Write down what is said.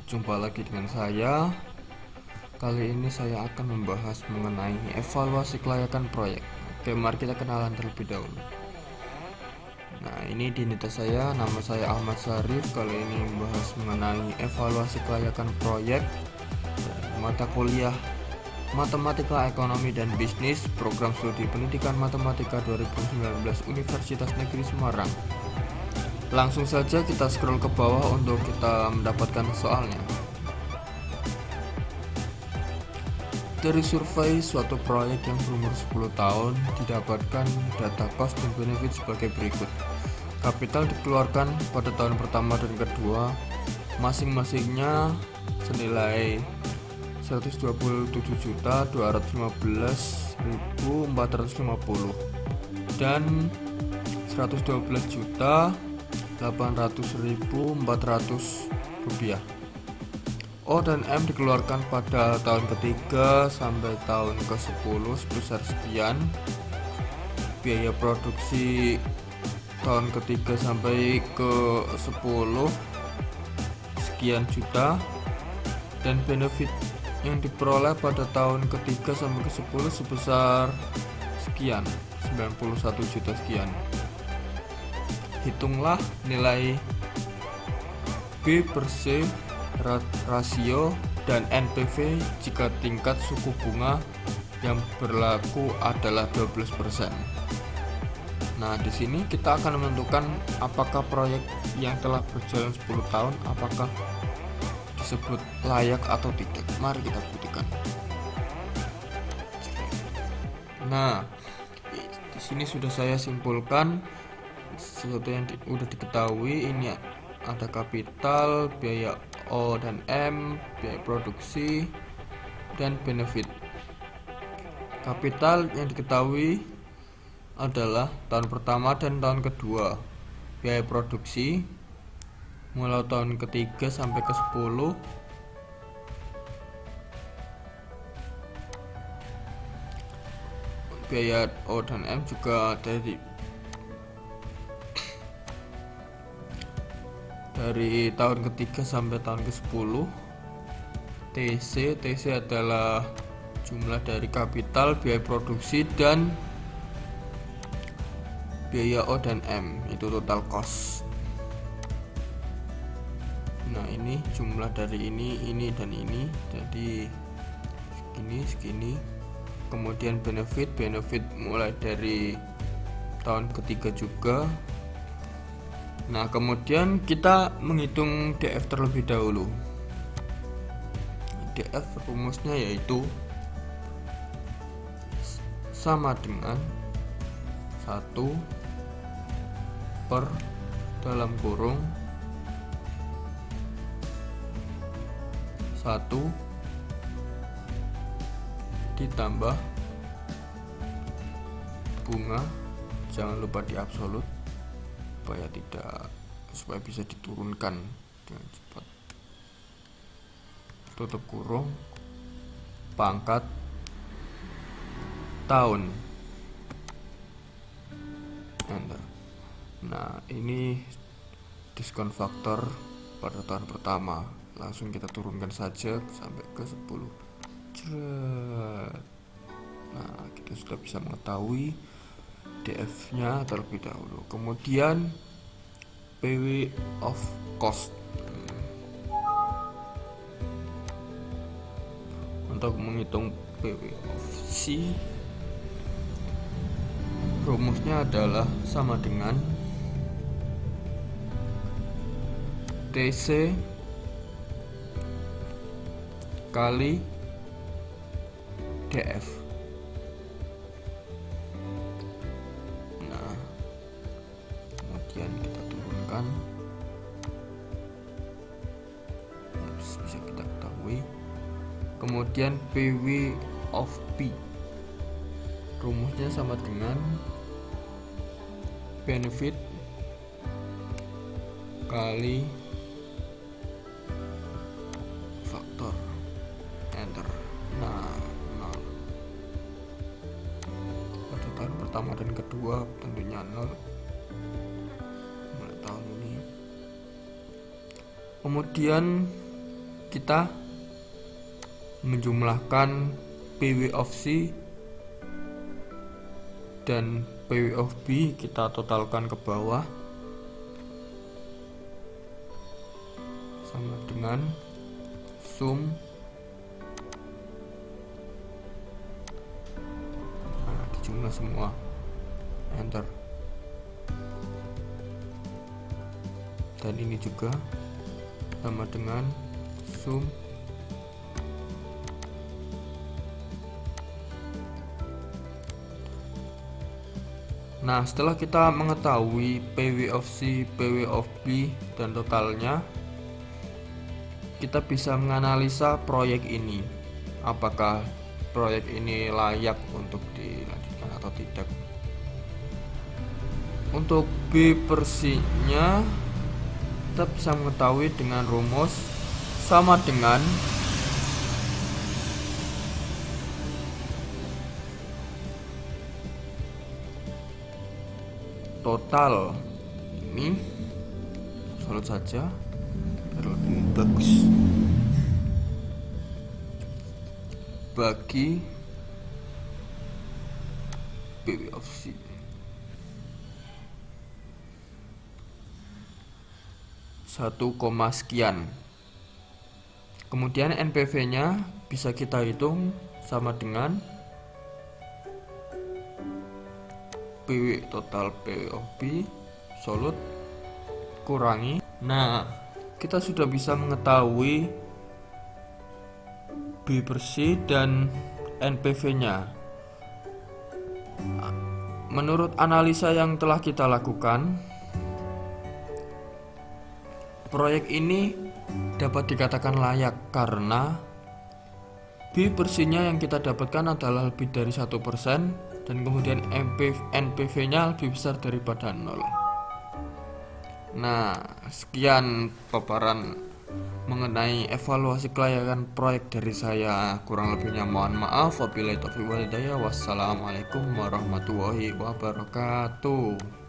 Jumpa lagi dengan saya. Kali ini saya akan membahas mengenai evaluasi kelayakan proyek. Oke, mari kita kenalan terlebih dahulu. Nah, ini identitas saya, nama saya Ahmad Syarif. Kali ini membahas mengenai evaluasi kelayakan proyek mata kuliah Matematika Ekonomi dan Bisnis, Program Studi Pendidikan Matematika 2019 Universitas Negeri Semarang. Langsung saja kita scroll ke bawah untuk kita mendapatkan soalnya. Dari survei suatu proyek yang berumur 10 tahun didapatkan data cost dan benefit sebagai berikut. Kapital dikeluarkan pada tahun pertama dan kedua masing-masingnya senilai 127.215.450 dan 112.800.400 rupiah. O dan M dikeluarkan pada tahun ketiga sampai tahun ke-10 sebesar sekian. Biaya produksi tahun ketiga sampai ke-10 sekian juta, dan benefit yang diperoleh pada tahun ketiga sampai ke-10 sebesar sekian, 91 juta sekian. Hitunglah nilai B per C rasio dan NPV jika tingkat suku bunga yang berlaku adalah 12%. Nah, di sini kita akan menentukan apakah proyek yang telah berjalan 10 tahun apakah disebut layak atau tidak. Mari kita buktikan. Nah, di sini sudah saya simpulkan sesuatu yang sudah diketahui. Ini ada kapital, biaya O dan M, biaya produksi, dan benefit. Kapital yang diketahui adalah tahun pertama dan tahun kedua. Biaya produksi mulai tahun ketiga sampai ke-10 biaya O dan M juga dari tahun ketiga sampai tahun ke-10. TC adalah jumlah dari kapital, biaya produksi, dan biaya O dan M, itu total cost. Nah, ini jumlah dari ini dan ini, jadi segini. Kemudian benefit mulai dari tahun ketiga juga. Nah, kemudian kita menghitung DF terlebih dahulu. DF rumusnya yaitu sama dengan 1 per dalam kurung 1 ditambah bunga, jangan lupa di absolut supaya bisa diturunkan dengan cepat, tutup kurung, pangkat tahun. Nah, ini diskon faktor pada tahun pertama. Langsung kita turunkan saja sampai ke 10. Nah, kita sudah bisa mengetahui DF-nya terlebih dahulu. Kemudian PW of cost. Untuk menghitung PW of C, rumusnya adalah sama dengan TC kali DF. Nah, kemudian kita turunkan, bisa kita ketahui. Kemudian PW of P, rumusnya sama dengan benefit kali faktor, enter. Nah, pada tahun pertama dan kedua tentunya 0 mulai tahun ini. Kemudian kita menjumlahkan PW of C dan PW of B, kita totalkan ke bawah sama dengan sum. Nah, dijumlah semua, enter. Dan ini juga sama dengan sum. Nah, setelah kita mengetahui PW of C, PW of B, dan totalnya, kita bisa menganalisa proyek ini. Apakah proyek ini layak untuk dilanjutkan atau tidak. Untuk B per C-nya, kita bisa mengetahui dengan rumus sama dengan total. Ini solid saja biar lebih bagus. Bagi PW of C. Satu koma sekian. Kemudian NPV-nya bisa kita hitung sama dengan PW total PW of B solid kurangi. Nah, kita sudah bisa mengetahui B per C dan NPV-nya. Menurut analisa yang telah kita lakukan, proyek ini dapat dikatakan layak karena B per C-nya yang kita dapatkan adalah lebih dari 1%, dan kemudian NPV-nya lebih besar daripada 0. Nah, sekian paparan mengenai evaluasi kelayakan proyek dari saya. Kurang lebihnya mohon maaf. Wabillahi taufiq wal hidayah. Wassalamualaikum warahmatullahi wabarakatuh.